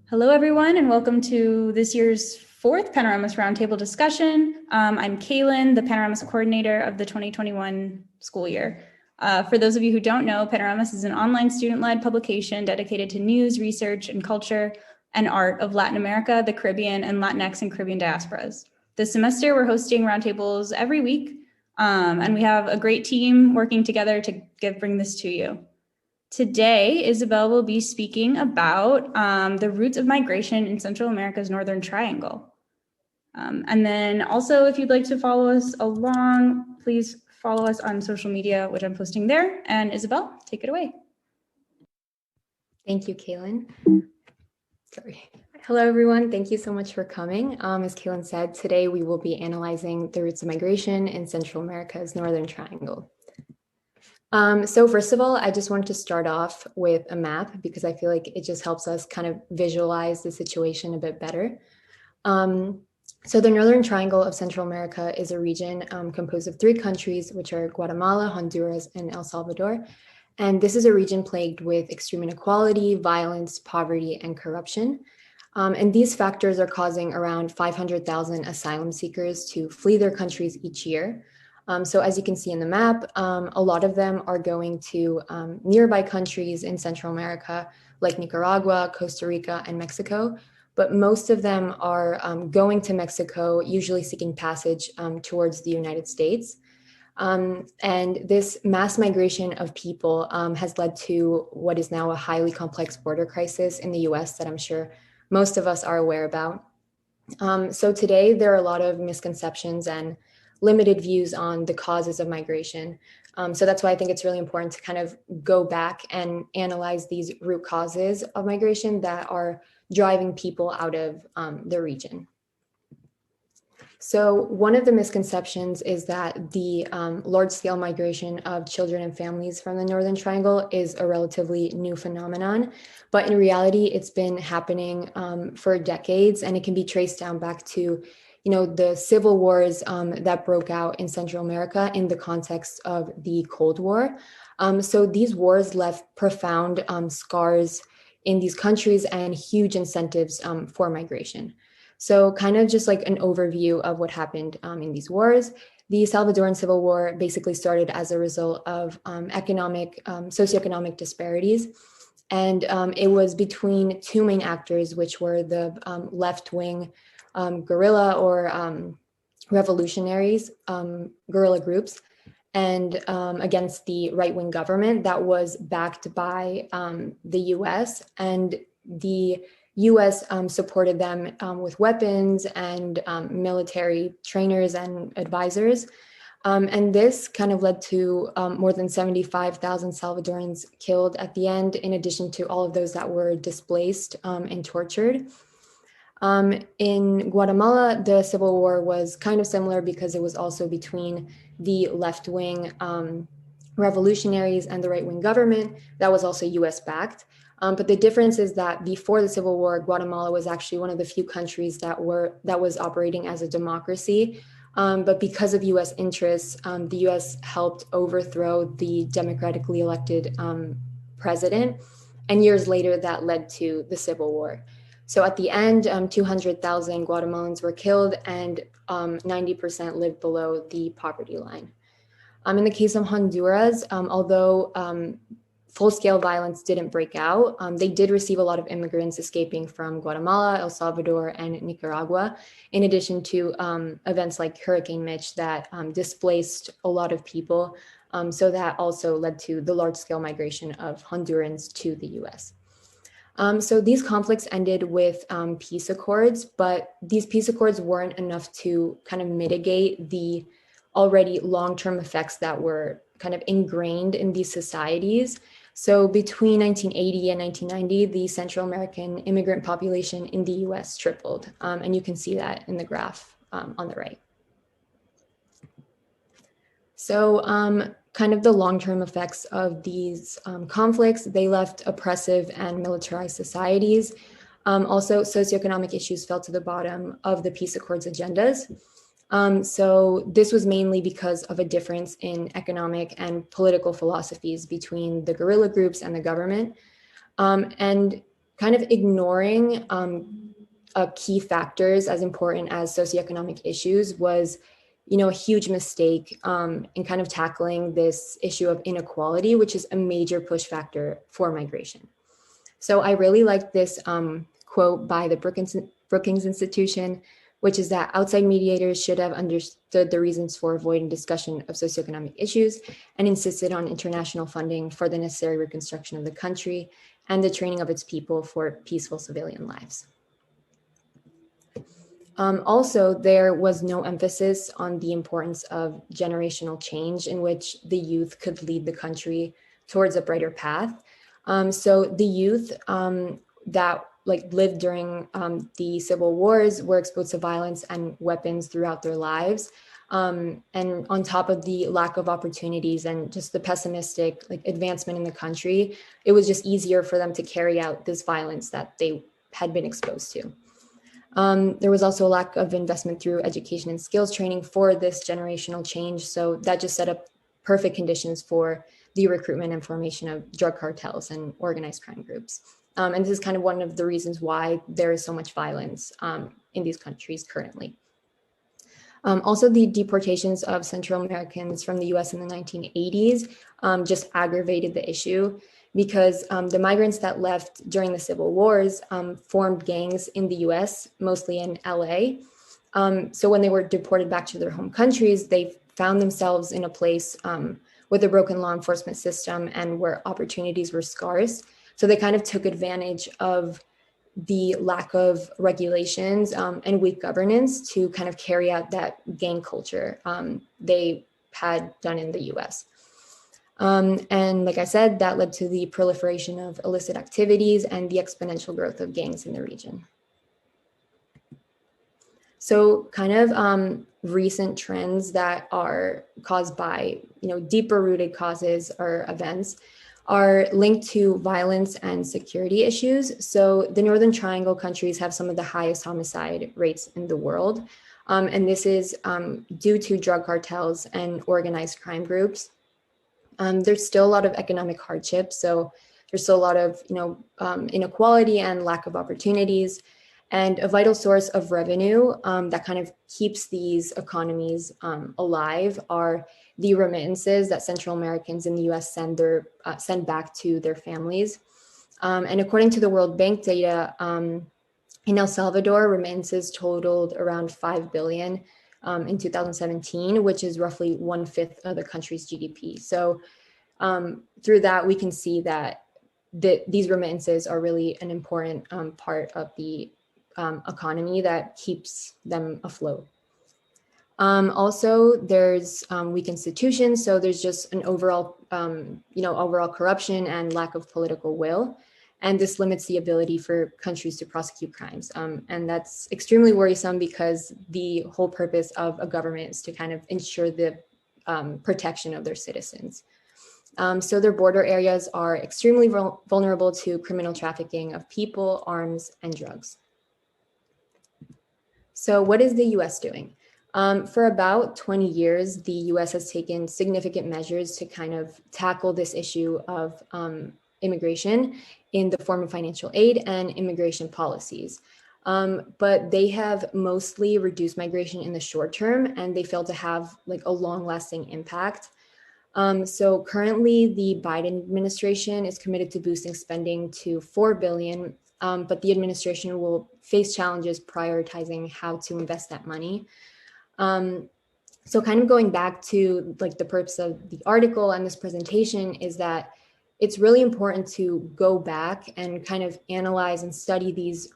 Hello, everyone, and welcome to this year's fourth Panoramas Roundtable discussion. I'm Kaylin, the Panoramas coordinator of the 2021 school year. For those of you who don't know, Panoramas is an online student-led publication dedicated to news, research, and culture and art of Latin America, the Caribbean, and Latinx and Caribbean diasporas. This semester, we're hosting roundtables every week, and we have a great team working together to bring this to you. Today, Isabel will be speaking about the roots of migration in Central America's Northern Triangle. And then also, if you'd like to follow us along, please follow us on social media, which I'm posting there. And Isabel, take it away. Thank you, Kaylin. Sorry. Hello, everyone. Thank you so much for coming. As Kaylin said, today we will be analyzing the roots of migration in Central America's Northern Triangle. So first of all, I just wanted to start off with a map because I feel like it just helps us kind of visualize the situation a bit better. So the Northern Triangle of Central America is a region composed of three countries, which are Guatemala, Honduras, and El Salvador. And this is a region plagued with extreme inequality, violence, poverty, and corruption. And these factors are causing around 500,000 asylum seekers to flee their countries each year. So as you can see in the map, a lot of them are going to nearby countries in Central America, like Nicaragua, Costa Rica, and Mexico. But most of them are going to Mexico, usually seeking passage towards the United States. And this mass migration of people has led to what is now a highly complex border crisis in the US that I'm sure most of us are aware about. So today, there are a lot of misconceptions and limited views on the causes of migration. So that's why I think it's really important to kind of go back and analyze these root causes of migration that are driving people out of the region. So one of the misconceptions is that the large-scale migration of children and families from the Northern Triangle is a relatively new phenomenon, but in reality, it's been happening for decades, and it can be traced down back to the civil wars that broke out in Central America in the context of the Cold War. So these wars left profound scars in these countries and huge incentives for migration. So kind of just like an overview of what happened in these wars. The Salvadoran Civil War basically started as a result of socio-economic disparities. And it was between two main actors, which were the left-wing guerrilla or revolutionaries, guerrilla groups, and against the right-wing government that was backed by the US. And the US supported them with weapons and military trainers and advisors. And this kind of led to more than 75,000 Salvadorans killed at the end, in addition to all of those that were displaced and tortured. In Guatemala, the Civil War was kind of similar because it was also between the left-wing revolutionaries and the right-wing government that was also US-backed. But the difference is that before the Civil War, Guatemala was actually one of the few countries that was operating as a democracy. But because of US interests, the US helped overthrow the democratically elected president. And years later, that led to the Civil War. So at the end, 200,000 Guatemalans were killed and 90% lived below the poverty line. In the case of Honduras, although full-scale violence didn't break out, they did receive a lot of immigrants escaping from Guatemala, El Salvador, and Nicaragua, in addition to events like Hurricane Mitch that displaced a lot of people. So that also led to the large-scale migration of Hondurans to the US. So these conflicts ended with peace accords, but these peace accords weren't enough to kind of mitigate the already long-term effects that were kind of ingrained in these societies. So between 1980 and 1990, the Central American immigrant population in the US tripled. And you can see that in the graph on the right. So kind of the long-term effects of these conflicts, they left oppressive and militarized societies. Also, socioeconomic issues fell to the bottom of the peace accords agendas. So this was mainly because of a difference in economic and political philosophies between the guerrilla groups and the government. And kind of ignoring key factors as important as socioeconomic issues was, a huge mistake in kind of tackling this issue of inequality, which is a major push factor for migration. So I really like this quote by the Brookings Institution, which is that outside mediators should have understood the reasons for avoiding discussion of socioeconomic issues and insisted on international funding for the necessary reconstruction of the country and the training of its people for peaceful civilian lives. Also, there was no emphasis on the importance of generational change in which the youth could lead the country towards a brighter path. So the youth that lived during the civil wars were exposed to violence and weapons throughout their lives. And on top of the lack of opportunities and just the pessimistic advancement in the country, it was just easier for them to carry out this violence that they had been exposed to. There was also a lack of investment through education and skills training for this generational change. So that just set up perfect conditions for the recruitment and formation of drug cartels and organized crime groups. And this is kind of one of the reasons why there is so much violence in these countries currently. Also, the deportations of Central Americans from the US in the 1980s just aggravated the issue because the migrants that left during the civil wars formed gangs in the US, mostly in LA. So when they were deported back to their home countries, they found themselves in a place with a broken law enforcement system and where opportunities were scarce. So they kind of took advantage of the lack of regulations and weak governance to kind of carry out that gang culture they had done in the US. And like I said, that led to the proliferation of illicit activities and the exponential growth of gangs in the region. So kind of recent trends that are caused by, deeper rooted causes or events are linked to violence and security issues. So the Northern Triangle countries have some of the highest homicide rates in the world. And this is due to drug cartels and organized crime groups. There's still a lot of economic hardship. So there's still a lot of, inequality and lack of opportunities. And a vital source of revenue that kind of keeps these economies alive are the remittances that Central Americans in the US send back to their families. And according to the World Bank data, in El Salvador, remittances totaled around 5 billion in 2017, which is roughly 1/5 of the country's GDP. So through that, we can see that these remittances are really an important part of the economy that keeps them afloat. Also, there's weak institutions. So there's just an overall, overall corruption and lack of political will. And this limits the ability for countries to prosecute crimes. And that's extremely worrisome because the whole purpose of a government is to kind of ensure the protection of their citizens. So their border areas are extremely vulnerable to criminal trafficking of people, arms, and drugs. So what is the US doing? For about 20 years, the US has taken significant measures to kind of tackle this issue of immigration in the form of financial aid and immigration policies. But they have mostly reduced migration in the short term, and they fail to have a long-lasting impact. So currently, the Biden administration is committed to boosting spending to $4 billion, but the administration will face challenges prioritizing how to invest that money. So kind of going back to the purpose of the article and this presentation is that it's really important to go back and kind of analyze and study these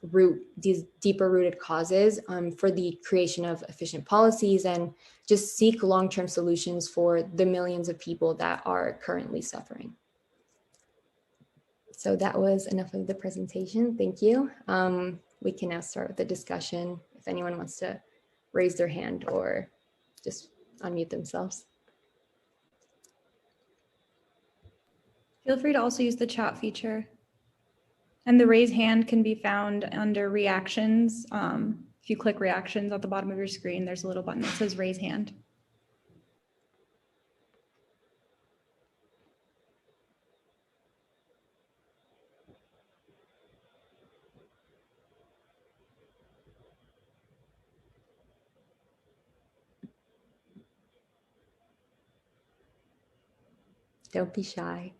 deeper rooted causes for the creation of efficient policies and just seek long-term solutions for the millions of people that are currently suffering. So that was enough of the presentation. Thank you. We can now start with the discussion if anyone wants to raise their hand or just unmute themselves. Feel free to also use the chat feature. And the raise hand can be found under reactions. If you click reactions at the bottom of your screen, there's a little button that says raise hand. Don't be shy.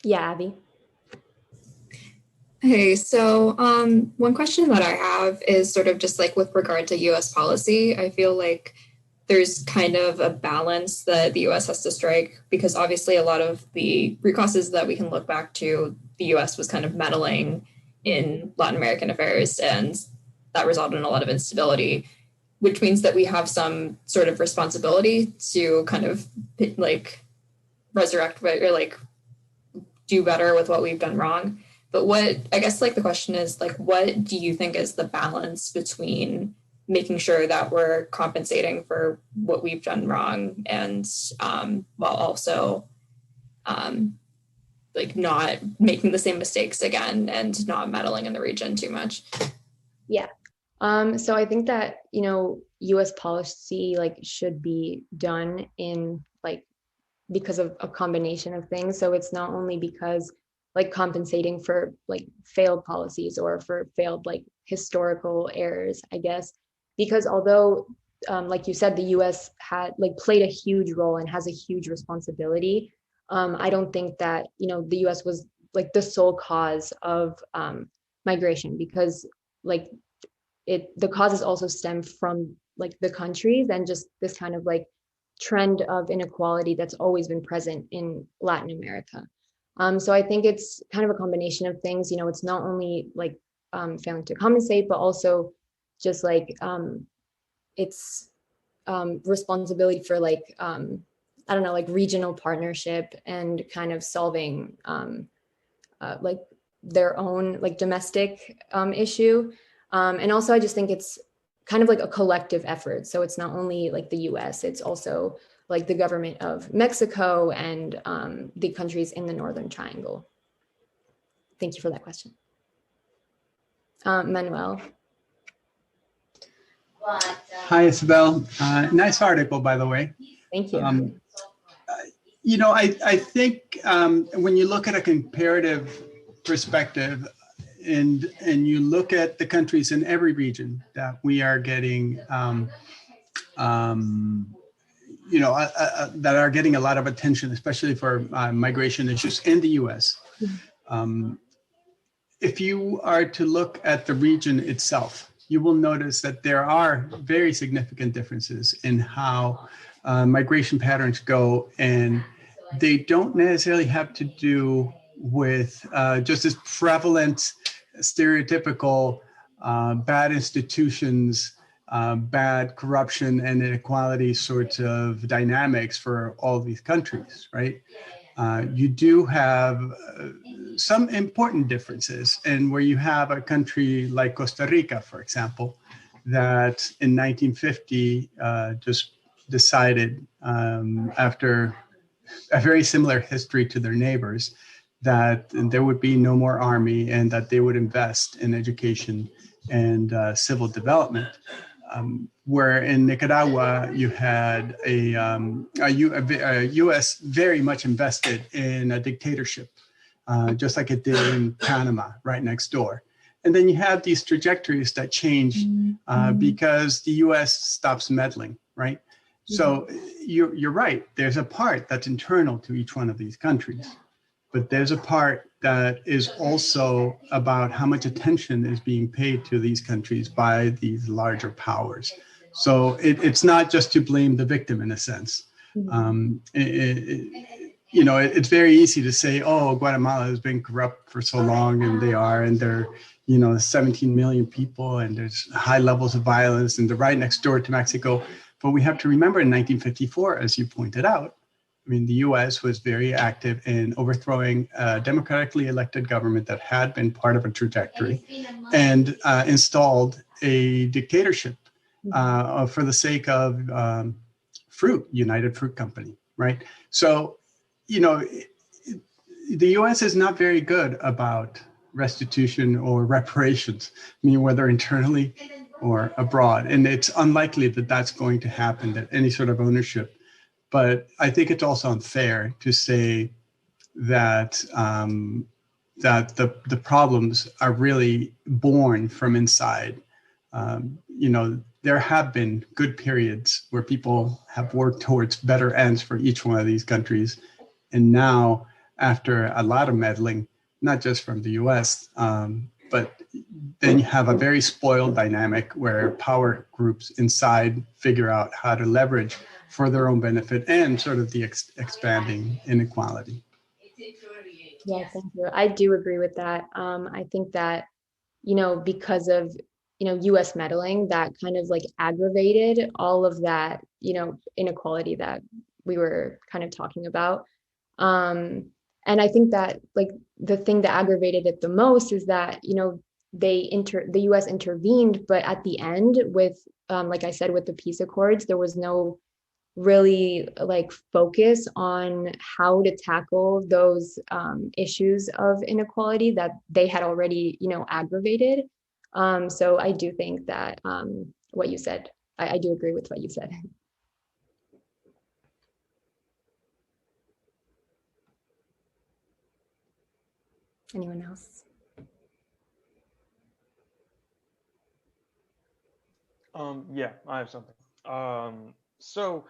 Yeah, Abby. Hey, so one question that I have is sort of just like with regard to US policy. I feel like there's kind of a balance that the US has to strike because obviously a lot of the root causes that we can look back to, the US was kind of meddling in Latin American affairs and that resulted in a lot of instability, which means that we have some sort of responsibility to kind of like resurrect or like do better with what we've done wrong. But what I guess like the question is like, what do you think is the balance between making sure that we're compensating for what we've done wrong and while also like not making the same mistakes again and not meddling in the region too much? Yeah. So I think that, you know, US policy like should be done in like because of a combination of things. So it's not only because like compensating for like failed policies or for failed like historical errors, I guess, because although like you said, the US had like played a huge role and has a huge responsibility. I don't think that, you know, the US was like the sole cause of migration because like the causes also stem from like the countries and just this kind of like trend of inequality that's always been present in Latin America. So I think it's kind of a combination of things. You know, it's not only like failing to compensate, but also just like it's responsibility for like I don't know, like regional partnership and kind of solving like their own like domestic issue. And also, I just think it's kind of like a collective effort. So it's not only like the US, it's also like the government of Mexico and the countries in the Northern Triangle. Thank you for that question. Manuel. Hi, Isabel. Nice article, by the way. Thank you. You know, I think when you look at a comparative perspective and you look at the countries in every region that we are getting, you know, that are getting a lot of attention, especially for migration issues in the US. If you are to look at the region itself, you will notice that there are very significant differences in how migration patterns go, and they don't necessarily have to do with just this prevalent, stereotypical bad institutions, bad corruption and inequality sorts of dynamics for all these countries, right? You do have some important differences, and where you have a country like Costa Rica, for example, that in 1950 just decided after a very similar history to their neighbors that there would be no more army and that they would invest in education and civil development. Where in Nicaragua, you had a U.S. very much invested in a dictatorship, just like it did in Panama, right next door. And then you have these trajectories that change because the U.S. stops meddling, right? So you're right. There's a part that's internal to each one of these countries, but there's a part that is also about how much attention is being paid to these countries by these larger powers. So it's not just to blame the victim in a sense. You know, it's very easy to say, oh, Guatemala has been corrupt for so long, and they are, and they're, you know, 17 million people, and there's high levels of violence, and they're right next door to Mexico. But we have to remember in 1954, as you pointed out, I mean, the US was very active in overthrowing a democratically elected government that had been part of a trajectory and installed a dictatorship for the sake of fruit, United Fruit Company, right? So, you know, the US is not very good about restitution or reparations, I mean, whether internally or abroad. And it's unlikely that that's going to happen, that any sort of ownership. But I think it's also unfair to say that that the problems are really born from inside. You know, there have been good periods where people have worked towards better ends for each one of these countries. And now, after a lot of meddling, not just from the US, but then you have a very spoiled dynamic where power groups inside figure out how to leverage for their own benefit and sort of the expanding inequality. Yeah, thank you. I do agree with that. I think that, because of, US meddling, that kind of like aggravated all of that, inequality that we were kind of talking about. And I think that like the thing that aggravated it the most is that, the US intervened, but at the end with, like I said, with the peace accords, there was no really like focus on how to tackle those issues of inequality that they had already, aggravated. So I do think that what you said, I do agree with what you said. Anyone else? Yeah, I have something. So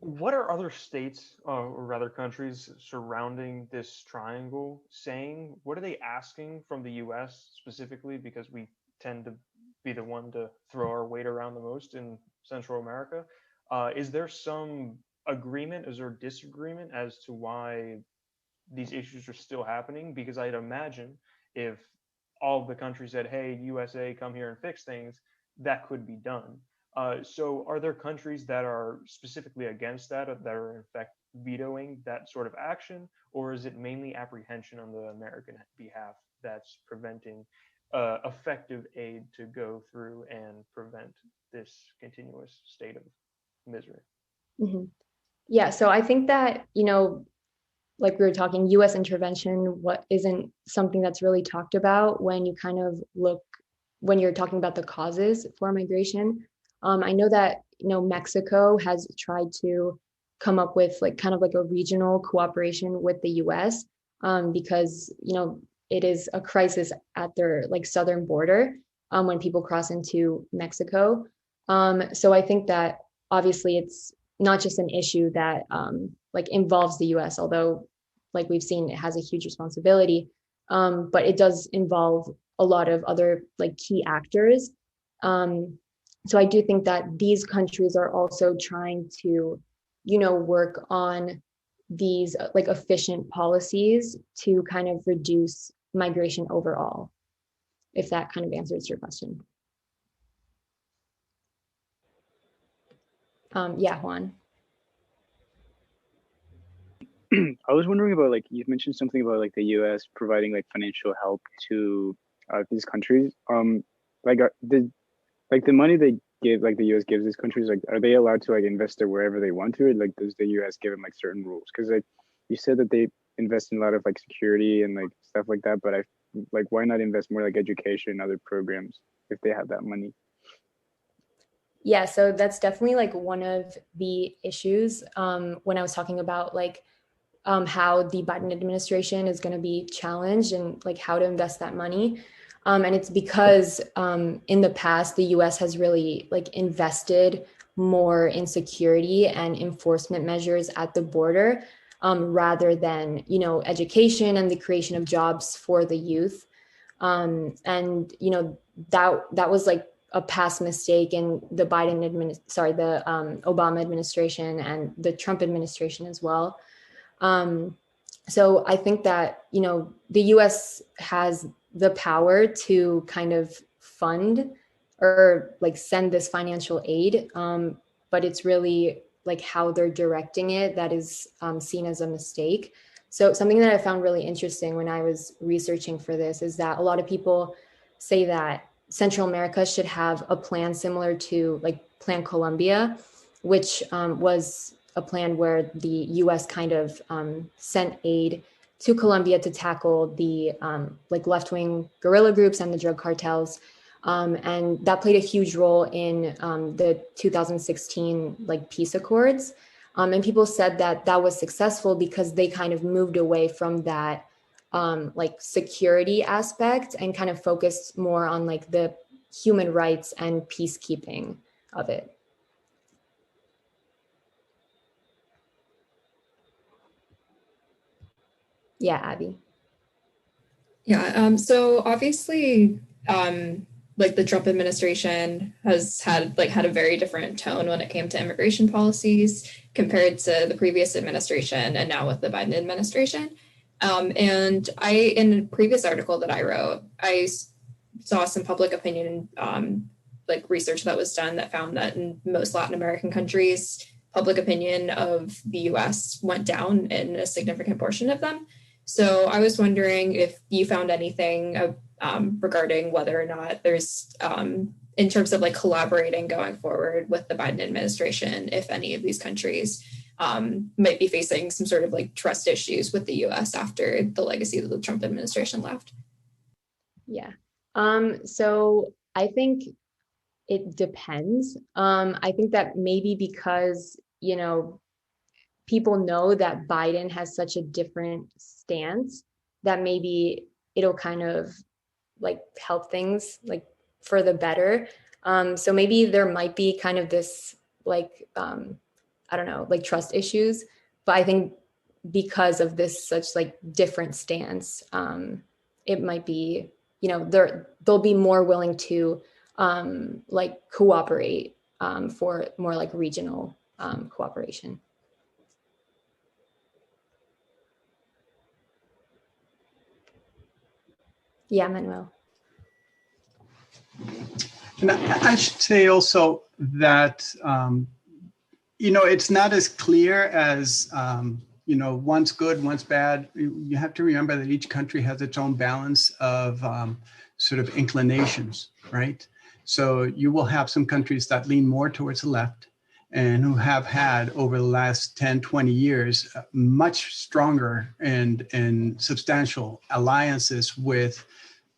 what are other states, or rather countries surrounding this triangle saying? What are they asking from the US specifically? Because we tend to be the one to throw our weight around the most in Central America. Is there some agreement? Is there disagreement as to why these issues are still happening? Because I'd imagine if all of the countries said, hey, USA, come here and fix things, that could be done. So are there countries that are specifically against that are in fact vetoing that sort of action? Or is it mainly apprehension on the American behalf that's preventing effective aid to go through and prevent this continuous state of misery? Mm-hmm. Yeah, so I think that, like we were talking, US intervention, what isn't something that's really talked about when you kind of look, when you're talking about the causes for migration. I know that, Mexico has tried to come up with like kind of like a regional cooperation with the US because, it is a crisis at their like southern border when people cross into Mexico. So I think that obviously it's not just an issue that like involves the US, although like we've seen, it has a huge responsibility, but it does involve a lot of other like key actors. So I do think that these countries are also trying to, work on these like efficient policies to kind of reduce migration overall, if that kind of answers your question. Yeah, Juan. I was wondering about like you mentioned something about like the U.S. providing like financial help to these countries. The money they give, like the U.S. gives these countries, like are they allowed to like invest it wherever they want to, or like does the U.S. give them like certain rules? Because like you said that they invest in a lot of like security and like stuff like that, but why not invest more like education and other programs if they have that money? Yeah, so that's definitely like one of the issues when I was talking about like how the Biden administration is going to be challenged and like how to invest that money. And it's because in the past, the US has really like invested more in security and enforcement measures at the border rather than, education and the creation of jobs for the youth. And, that was like a past mistake in the Obama administration and the Trump administration as well. So I think that, the US has the power to kind of fund or like send this financial aid. But it's really like how they're directing it that is seen as a mistake. So something that I found really interesting when I was researching for this is that a lot of people say that Central America should have a plan similar to like Plan Colombia, which was a plan where the US kind of sent aid to Colombia to tackle the like left-wing guerrilla groups and the drug cartels. And that played a huge role in the 2016 like peace accords. And people said that that was successful because they kind of moved away from that like security aspect and kind of focused more on like the human rights and peacekeeping of it. Yeah, Abby. Yeah, so obviously, like the Trump administration has had a very different tone when it came to immigration policies compared to the previous administration and now with the Biden administration. And in a previous article that I wrote, I saw some public opinion like research that was done that found that in most Latin American countries, public opinion of the US went down in a significant portion of them. So I was wondering if you found anything regarding whether or not there's, in terms of like collaborating going forward with the Biden administration, if any of these countries might be facing some sort of like trust issues with the US after the legacy of the Trump administration left. Yeah. So I think it depends. I think that maybe because, you know, people know that Biden has such a different stance that maybe it'll kind of like help things like for the better. So maybe there might be kind of this like, I don't know, like trust issues, but I think because of this such like different stance, it might be, you know, they'll be more willing to like cooperate for more like regional cooperation. Yeah, Manuel. And I should say also that, you know, it's not as clear as, you know, one's good, one's bad. You have to remember that each country has its own balance of sort of inclinations, right? So you will have some countries that lean more towards the left and who have had over the last 10, 20 years, much stronger and substantial alliances with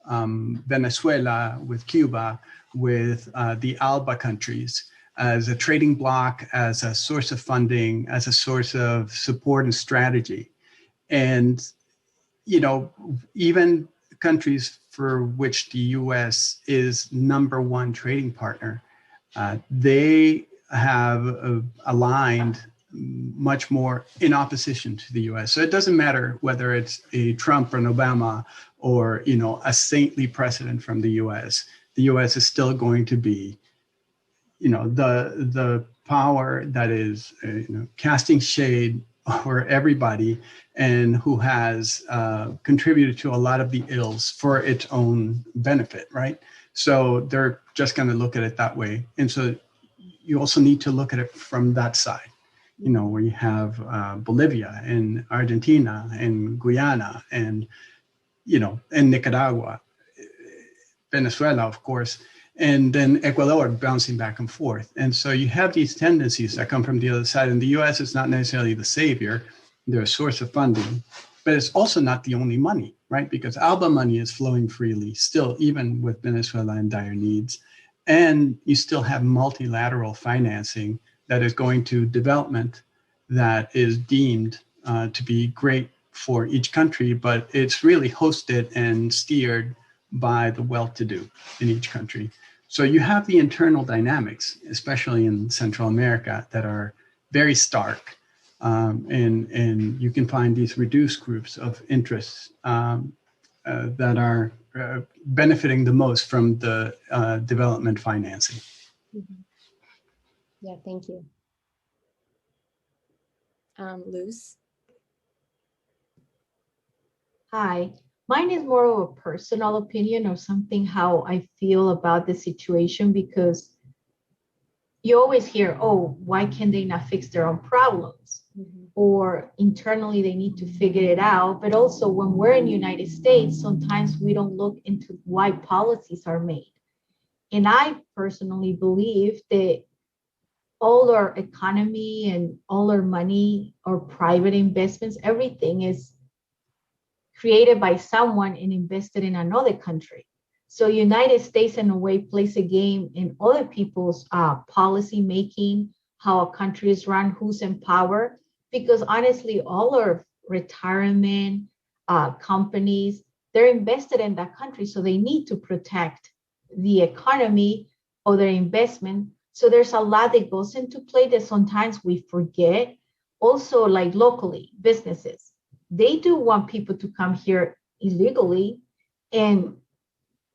Venezuela, with Cuba, with the ALBA countries as a trading bloc, as a source of funding, as a source of support and strategy. And, you know, even countries for which the US is number one trading partner, they have aligned much more in opposition to the US. So it doesn't matter whether it's a Trump or an Obama or, you know, a saintly president from the US. The US is still going to be, you know, the power that is, you know, casting shade over everybody and who has contributed to a lot of the ills for its own benefit, right? So they're just going to look at it that way. And so you also need to look at it from that side, you know, where you have Bolivia and Argentina and Guyana and, you know, and Nicaragua, Venezuela, of course, and then Ecuador bouncing back and forth. And so you have these tendencies that come from the other side. And the US is not necessarily the savior. They're a source of funding, but it's also not the only money, right? Because ALBA money is flowing freely still, even with Venezuela in dire needs. And you still have multilateral financing that is going to development that is deemed to be great for each country, but it's really hosted and steered by the well-to-do in each country. So you have the internal dynamics, especially in Central America, that are very stark. And you can find these reduced groups of interests that are benefiting the most from the development financing. Mm-hmm. Yeah, thank you. Luz? Hi, mine is more of a personal opinion or something how I feel about the situation, because you always hear, oh, why can they not fix their own problems? Mm-hmm. Or internally they need to figure it out. But also when we're in the United States, sometimes we don't look into why policies are made. And I personally believe that all our economy and all our money or private investments, everything is created by someone and invested in another country. So United States in a way plays a game in other people's policy making, how a country is run, who's in power, because honestly, all our retirement companies, they're invested in that country. So they need to protect the economy or their investment. So there's a lot that goes into play that sometimes we forget. Also, like locally, businesses, they do want people to come here illegally, and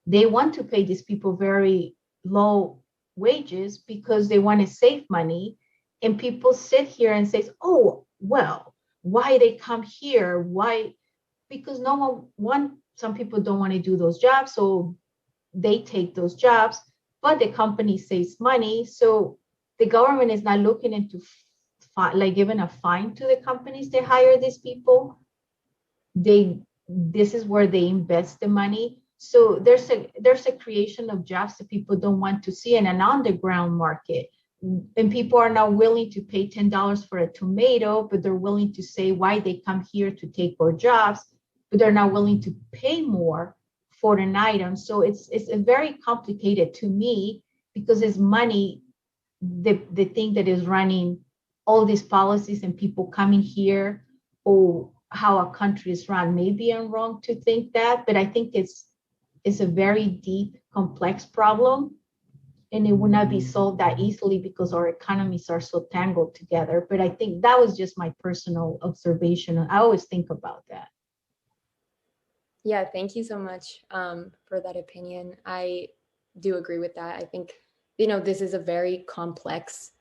they want to pay these people very low wages because they want to save money. And people sit here and say, oh, well, why they come here? Why? Because some people don't want to do those jobs, so they take those jobs, but the company saves money. So the government is not looking into like giving a fine to the companies that hire these people. This is where they invest the money. So there's a creation of jobs that people don't want to see in an underground market. And people are not willing to pay $10 for a tomato, but they're willing to say why they come here to take our jobs, but they're not willing to pay more for an item. So it's a very complicated to me, because it's money, the thing that is running all these policies and people coming here, or how a country is run. Maybe I'm wrong to think that, but I think it's a very deep, complex problem, and it would not be solved that easily because our economies are so tangled together. But I think that was just my personal observation. I always think about that. Yeah, thank you so much for that opinion. I do agree with that. I think, this is a very complex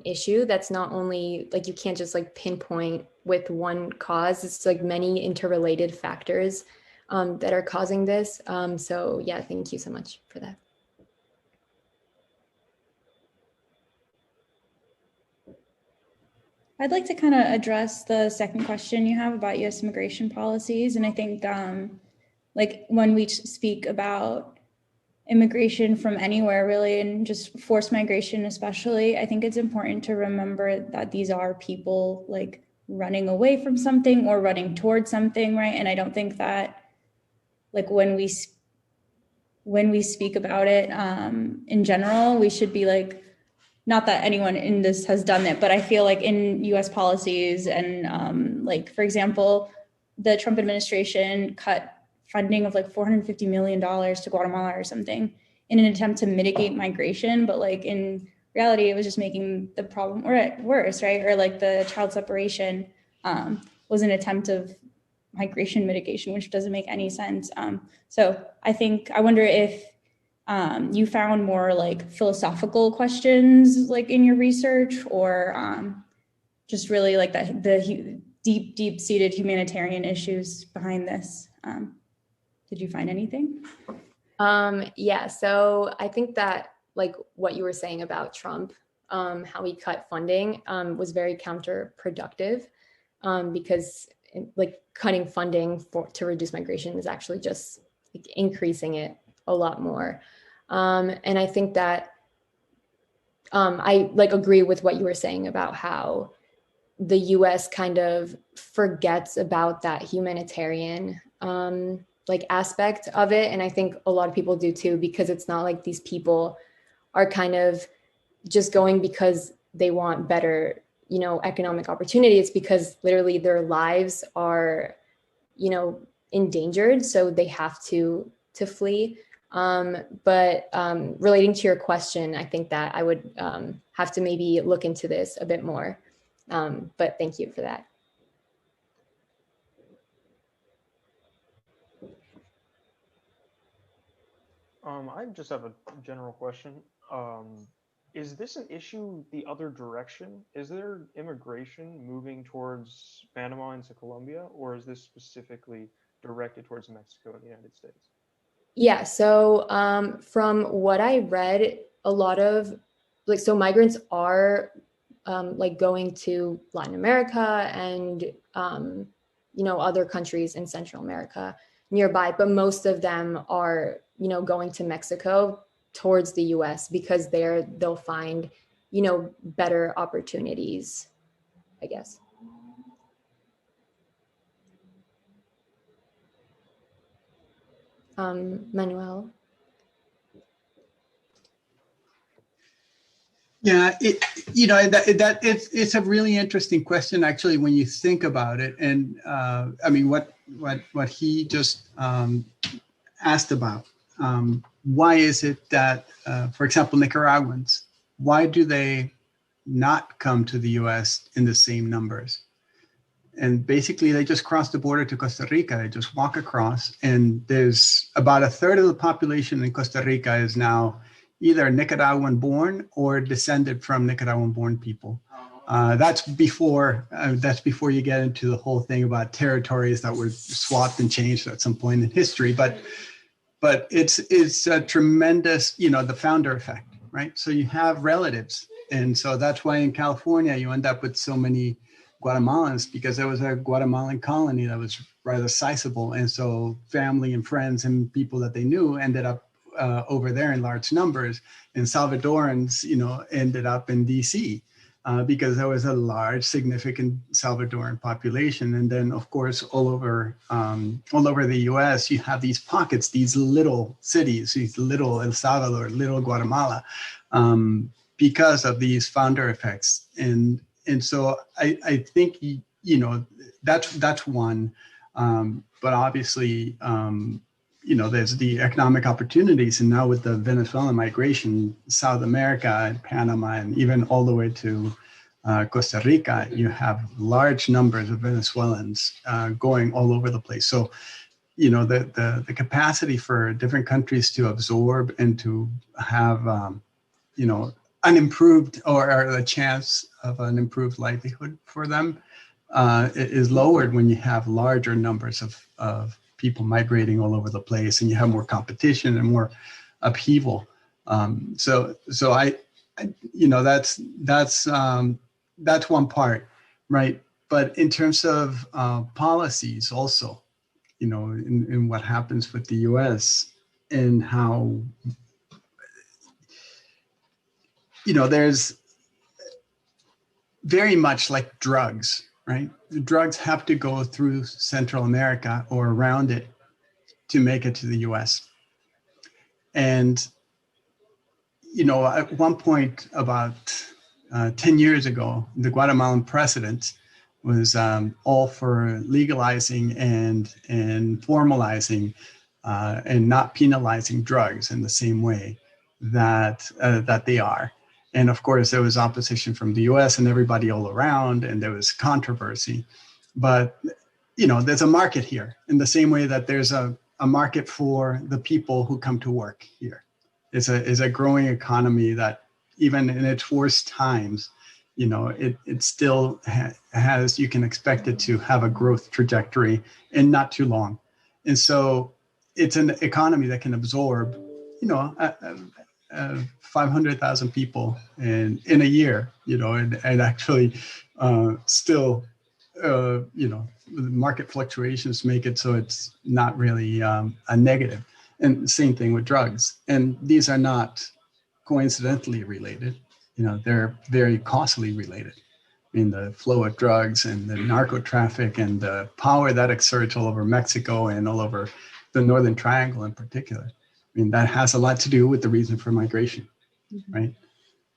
issue that's not only like, you can't just like pinpoint with one cause. It's like many interrelated factors that are causing this. So yeah, thank you so much for that. I'd like to kind of address the second question you have about U.S. immigration policies. And I think like when we speak about immigration from anywhere really, and just forced migration especially, I think it's important to remember that these are people like running away from something or running towards something, right? And I don't think that like when we speak about it in general, we should be like, not that anyone in this has done it, but I feel like in US policies and like, for example, the Trump administration cut funding of like $450 million to Guatemala or something in an attempt to mitigate migration. But like in reality, it was just making the problem worse, right? Or like the child separation was an attempt of migration mitigation, which doesn't make any sense. So I wonder if you found more like philosophical questions like in your research, or just really like the deep-seated humanitarian issues behind this. Did you find anything? Yeah, so I think that like what you were saying about Trump, how he cut funding was very counterproductive, because like cutting funding to reduce migration is actually just like increasing it a lot more. And I think that I like agree with what you were saying about how the US kind of forgets about that humanitarian like aspect of it. And I think a lot of people do too, because it's not like these people are kind of just going because they want better, economic opportunity. It's because literally their lives are, endangered. So they have to flee. But relating to your question, I think that I would have to maybe look into this a bit more. But thank you for that. I just have a general question. Is this an issue the other direction? Is there immigration moving towards Panama into Colombia, or is this specifically directed towards Mexico and the United States? Yeah, so from what I read, a lot of so migrants are like going to Latin America and other countries in Central America nearby, but most of them are going to Mexico towards the US, because there they'll find better opportunities, I guess. Manuel. Yeah, it's a really interesting question, actually, when you think about it. And I mean, what he just asked about. why is it that, for example, Nicaraguans, why do they not come to the US in the same numbers? And basically they just cross the border to Costa Rica. They just walk across, and there's about a third of the population in Costa Rica is now either Nicaraguan born or descended from Nicaraguan born people. That's before you get into the whole thing about territories that were swapped and changed at some point in history. But it's a tremendous, the founder effect, right? So you have relatives. And so that's why in California, you end up with so many Guatemalans, because there was a Guatemalan colony that was rather sizable. And so family and friends and people that they knew ended up over there in large numbers. And Salvadorans, ended up in DC because there was a large, significant Salvadoran population. And then, of course, all over the US, you have these pockets, these little cities, these little El Salvador, little Guatemala, because of these founder effects. And so I think, that's one. But obviously, there's the economic opportunities. And now with the Venezuelan migration, South America and Panama, and even all the way to Costa Rica, you have large numbers of Venezuelans going all over the place. So, the capacity for different countries to absorb and to have, an improved or a chance of an improved livelihood for them is lowered when you have larger numbers of people migrating all over the place, and you have more competition and more upheaval. So that's one part, right? But in terms of policies, also, in what happens with the U.S. and how, there's very much like drugs, right? The drugs have to go through Central America or around it to make it to the US. And, at one point about 10 years ago, the Guatemalan president was all for legalizing and formalizing and not penalizing drugs in the same way that they are. And of course, there was opposition from the US and everybody all around, and there was controversy. But, there's a market here in the same way that there's a market for the people who come to work here. It's a growing economy that even in its worst times, it still has, you can expect it to have a growth trajectory and not too long. And so it's an economy that can absorb, 500,000 people in a year, and actually still, market fluctuations make it so it's not really a negative. And same thing with drugs. And these are not coincidentally related. They're very causally related. I mean, the flow of drugs and the narco traffic and the power that exerts all over Mexico and all over the Northern Triangle in particular. I mean, that has a lot to do with the reason for migration, right?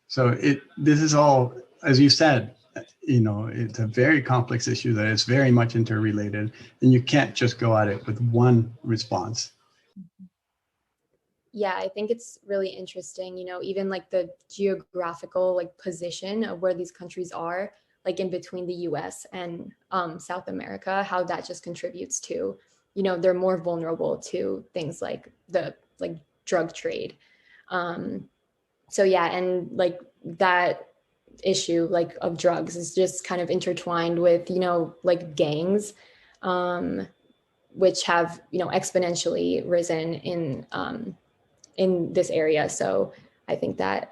So this is all, as you said, it's a very complex issue that is very much interrelated, and you can't just go at it with one response. Yeah, I think it's really interesting, even like the geographical position of where these countries are, like in between the US and South America, how that just contributes to, they're more vulnerable to things like the drug trade. So yeah, and that issue of drugs is just kind of intertwined with, gangs, which have, exponentially risen in this area. So I think that,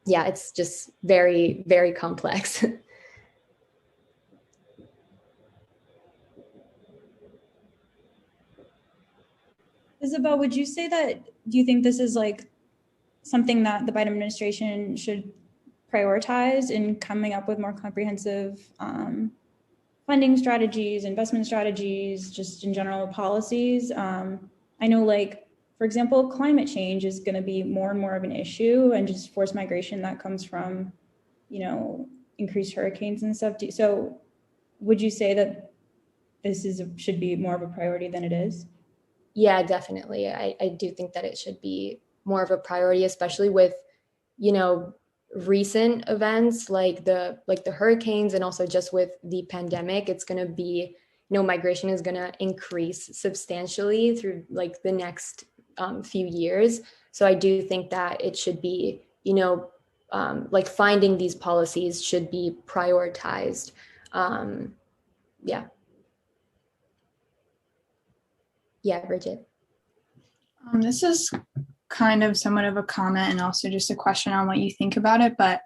it's just very, very complex. Isabel, would you say that, do you think this is something that the Biden administration should prioritize in coming up with more comprehensive funding strategies, investment strategies, just in general policies? I know for example, climate change is going to be more and more of an issue, and just forced migration that comes from, increased hurricanes and stuff. So would you say that this should be more of a priority than it is? Yeah, definitely. I do think that it should be more of a priority, especially with, you know, recent events like the hurricanes, and also just with the pandemic. It's going to be, migration is going to increase substantially through like the next few years. So I do think that it should be, like finding these policies should be prioritized. Um, yeah. Yeah, Bridget. This is kind of somewhat of a comment and also just a question on what you think about it, but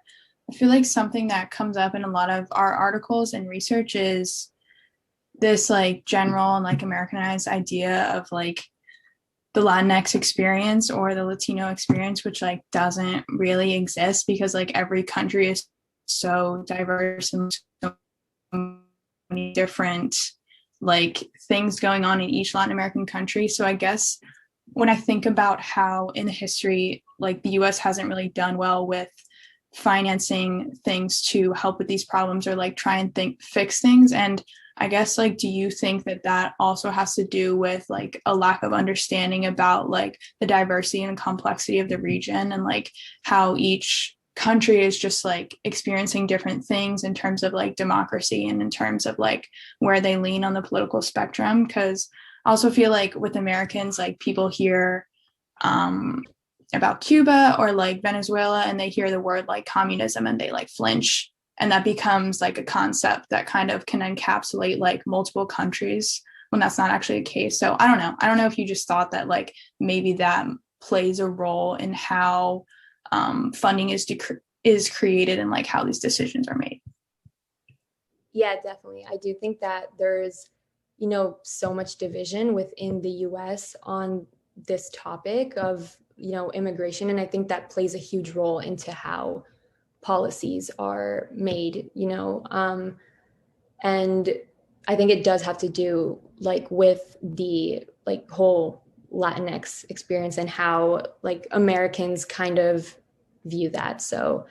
I feel like something that comes up in a lot of our articles and research is this like general and like Americanized idea of like the Latinx experience or the Latino experience, which like doesn't really exist because like every country is so diverse and so many different like things going on in each Latin American country. So I guess when I think about how in history, like the US hasn't really done well with financing things to help with these problems or like try and fix things. And I guess like, do you think that that also has to do with like a lack of understanding about like the diversity and complexity of the region and like how each country is just like experiencing different things in terms of like democracy and in terms of like where they lean on the political spectrum? Because I also feel like with Americans, like people hear about Cuba or like Venezuela and they hear the word like communism and they like flinch, and that becomes like a concept that kind of can encapsulate like multiple countries when that's not actually the case. So I don't know if you just thought that like maybe that plays a role in how funding is created and like how these decisions are made. Yeah, definitely. I do think that there's, so much division within the US on this topic of, immigration. And I think that plays a huge role into how policies are made, and I think it does have to do like with the like whole Latinx experience and how like Americans kind of view that. So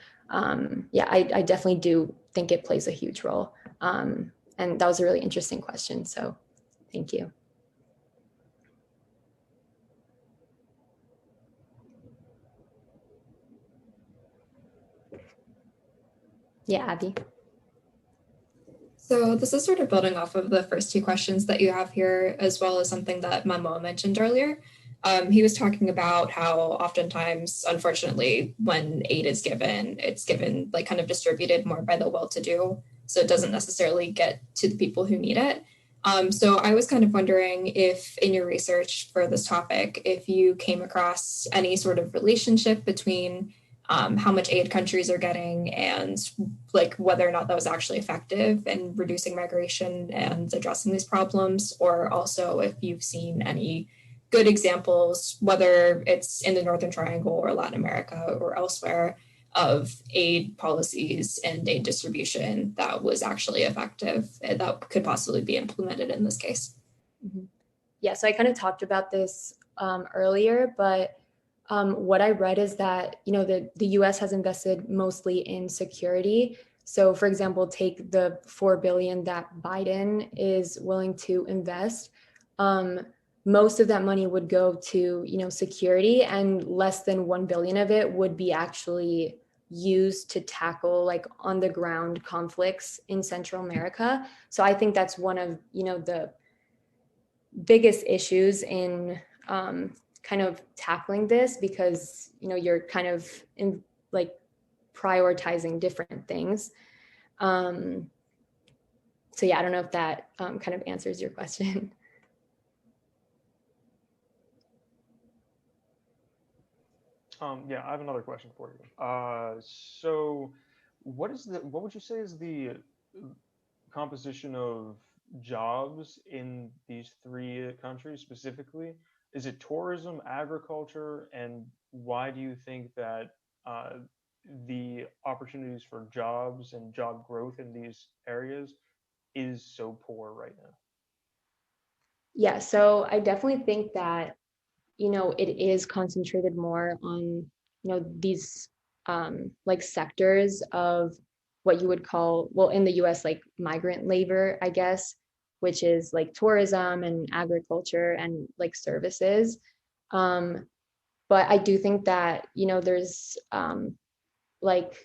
yeah, I definitely do think it plays a huge role. And that was a really interesting question. So thank you. Yeah, Abby. So this is sort of building off of the first two questions that you have here, as well as something that Mamo mentioned earlier. He was talking about how oftentimes, unfortunately, when aid is given, it's given like kind of distributed more by the well-to-do. So it doesn't necessarily get to the people who need it. So I was kind of wondering if in your research for this topic, if you came across any sort of relationship between how much aid countries are getting and like whether or not that was actually effective in reducing migration and addressing these problems, or also if you've seen any good examples, whether it's in the Northern Triangle or Latin America or elsewhere, of aid policies and aid distribution that was actually effective and that could possibly be implemented in this case. Mm-hmm. Yeah, so I kind of talked about this earlier, but what I read is that, the US has invested mostly in security. So for example, take the $4 billion that Biden is willing to invest. Most of that money would go to, security, and less than 1 billion of it would be actually used to tackle like on the ground conflicts in Central America. So I think that's one of, the biggest issues in kind of tackling this, because you're kind of in like prioritizing different things. So yeah, I don't know if that kind of answers your question. Yeah, I have another question for you. So what would you say is the composition of jobs in these three countries specifically? Is it tourism, agriculture, and why do you think that the opportunities for jobs and job growth in these areas is so poor right now? Yeah, so I definitely think that, it is concentrated more on, these like sectors of what you would call, well, in the US, like migrant labor, I guess. which is like tourism and agriculture and like services. But I do think that, you know, there's like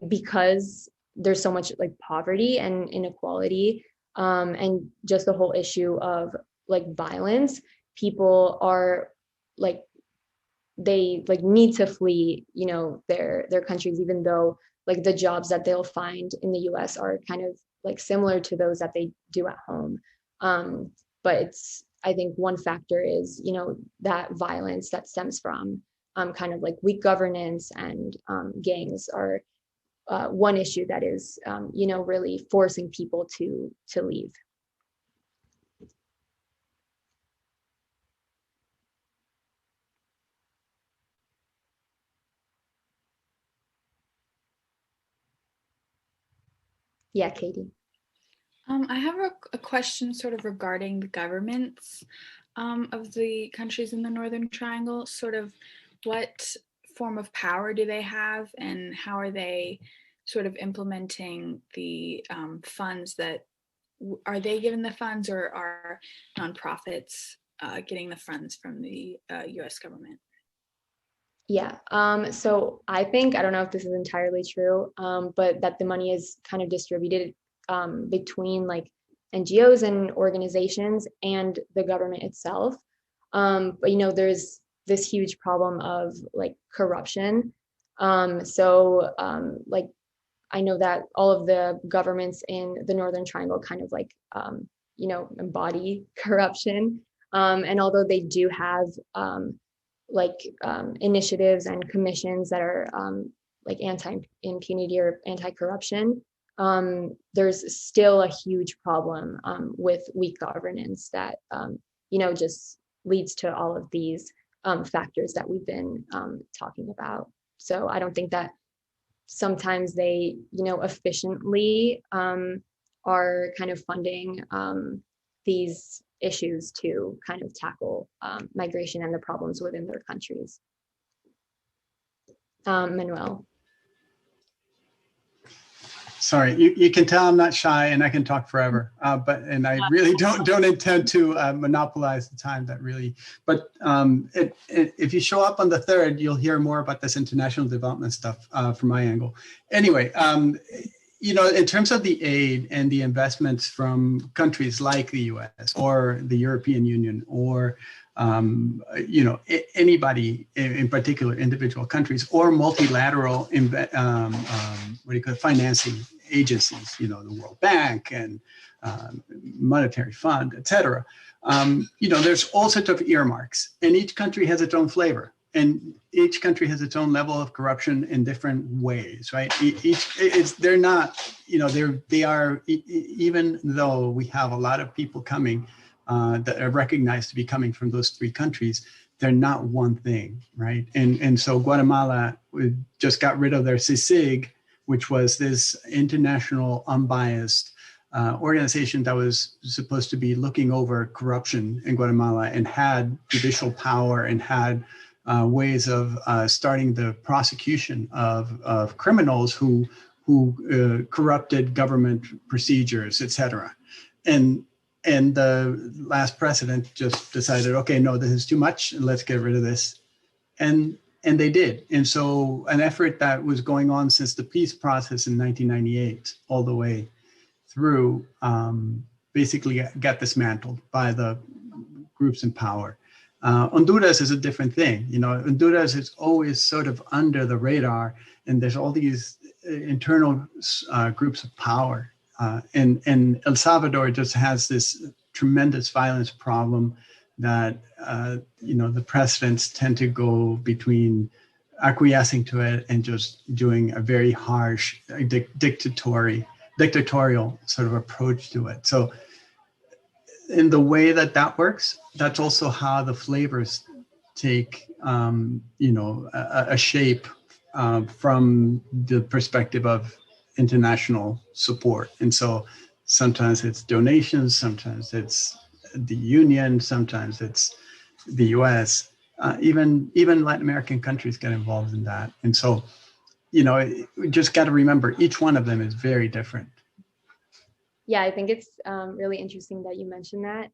because there's so much like poverty and inequality, and just the whole issue of like violence, people are like, they like need to flee, you know, their countries, even though like the jobs that they'll find in the US are kind of like similar to those that they do at home. But it's, I think one factor is, you know, that violence that stems from kind of like weak governance, and gangs are one issue that is, you know, really forcing people to leave. Yeah, Katie. I have a question sort of regarding the governments of the countries in the Northern Triangle. Sort of what form of power do they have, and how are they sort of implementing the funds that, are they given the funds, or are nonprofits getting the funds from the US government? Yeah, so I think, I don't know if this is entirely true, but that the money is kind of distributed between like NGOs and organizations and the government itself. But you know, there's this huge problem of like corruption. Like I know that all of the governments in the Northern Triangle kind of like, you know, embody corruption. And although they do have initiatives and commissions that are like anti-impunity or anti-corruption, there's still a huge problem with weak governance that, you know, just leads to all of these factors that we've been talking about. So I don't think that sometimes they, you know, efficiently are kind of funding these issues to kind of tackle migration and the problems within their countries. Manuel. Sorry, you can tell I'm not shy and I can talk forever, and I really don't intend to monopolize the time that really, but if you show up on the 3rd, you'll hear more about this international development stuff from my angle. Anyway, you know, in terms of the aid and the investments from countries like the US or the European Union, or you know, anybody in particular, individual countries or multilateral financing agencies, you know, the World Bank and Monetary Fund, et cetera. You know, there's all sorts of earmarks, and each country has its own flavor, and each country has its own level of corruption in different ways, right? They're not, you know, they are, even though we have a lot of people coming that are recognized to be coming from those 3 countries, they're not one thing, right? And so Guatemala just got rid of their CICIG, which was this international unbiased organization that was supposed to be looking over corruption in Guatemala, and had judicial power, and had ways of starting the prosecution of criminals who corrupted government procedures, et cetera. And the last president just decided, okay, no, this is too much, and let's get rid of this. And they did. And so an effort that was going on since the peace process in 1998 all the way through basically got dismantled by the groups in power. Honduras is a different thing. You know, Honduras is always sort of under the radar, and there's all these internal groups of power. And El Salvador just has this tremendous violence problem that, you know, the presidents tend to go between acquiescing to it and just doing a very harsh, dictatorial sort of approach to it. So in the way that works, that's also how the flavors take, you know, a shape from the perspective of international support. And so sometimes it's donations, sometimes it's the union, sometimes it's the US, even Latin American countries get involved in that. And so, you know, we just got to remember each one of them is very different. Yeah, I think it's really interesting that you mentioned that,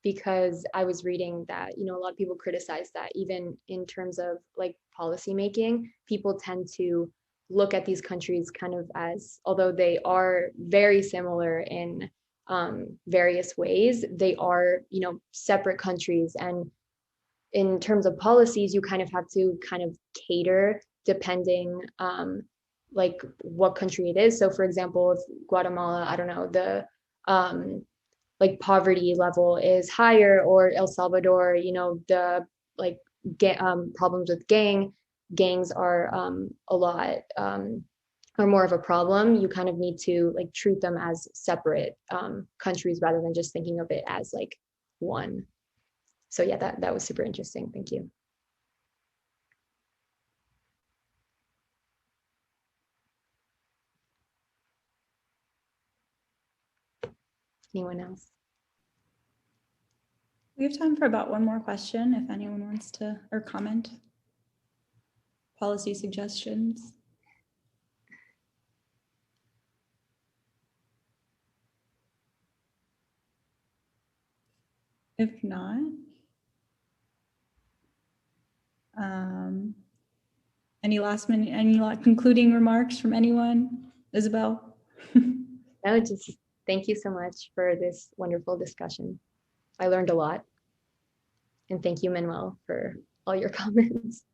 because I was reading that, a lot of people criticize that even in terms of like policy making, people tend to look at these countries kind of as, although they are very similar in various ways, they are, separate countries. And in terms of policies, you kind of have to kind of cater depending like what country it is. So for example, if Guatemala, I don't know, the like poverty level is higher, or El Salvador, the like problems with gangs are a lot are more of a problem. You kind of need to like treat them as separate countries rather than just thinking of it as like one. So yeah, that was super interesting. Thank you. Anyone else? We have time for about one more question if anyone wants to, or comment. Policy suggestions. If not, any concluding remarks from anyone? Isabel? No, just thank you so much for this wonderful discussion. I learned a lot. And thank you, Manuel, for all your comments.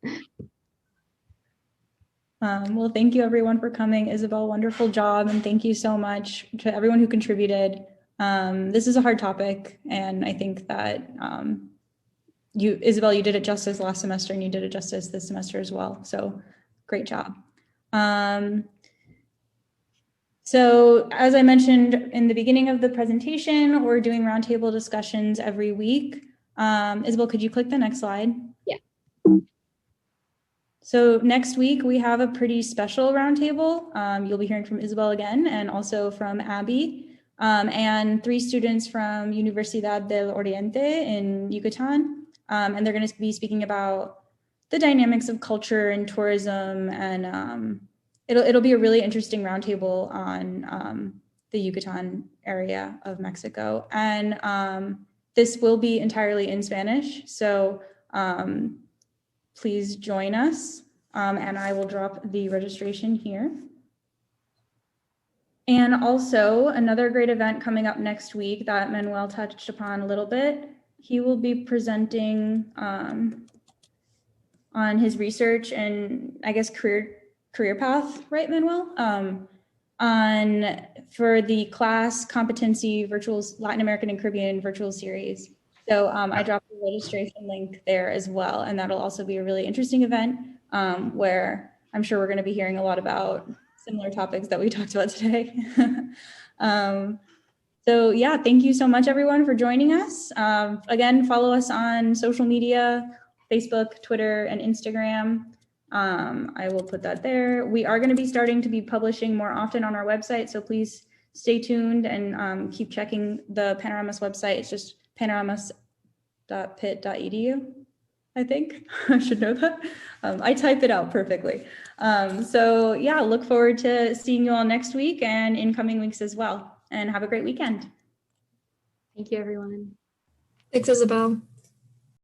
Well, thank you everyone for coming. Isabel, wonderful job. And thank you so much to everyone who contributed. This is a hard topic. And I think that Isabel, you did it justice last semester and you did it justice this semester as well. So great job. So as I mentioned in the beginning of the presentation, we're doing roundtable discussions every week. Isabel, could you click the next slide? Yeah. So next week we have a pretty special roundtable. You'll be hearing from Isabel again and also from Abby and 3 students from Universidad del Oriente in Yucatan. And they're going to be speaking about the dynamics of culture and tourism, and it'll be a really interesting roundtable on the Yucatan area of Mexico. And this will be entirely in Spanish, so please join us, and I will drop the registration here. And also another great event coming up next week that Manuel touched upon a little bit. He will be presenting on his research and I guess career path, right, Manuel? For the class competency virtuals Latin American and Caribbean virtual series. So I dropped the registration link there as well, and that'll also be a really interesting event where I'm sure we're going to be hearing a lot about similar topics that we talked about today. So yeah, thank you so much everyone for joining us. Again, follow us on social media, Facebook, Twitter, and Instagram. I will put that there. We are going to be starting to be publishing more often on our website, so please stay tuned and keep checking the Panoramas website. It's just panoramas.pit.edu, I think. I should know that. I type it out perfectly. So yeah, look forward to seeing you all next week and in coming weeks as well. And have a great weekend. Thank you, everyone. Thanks, Isabel.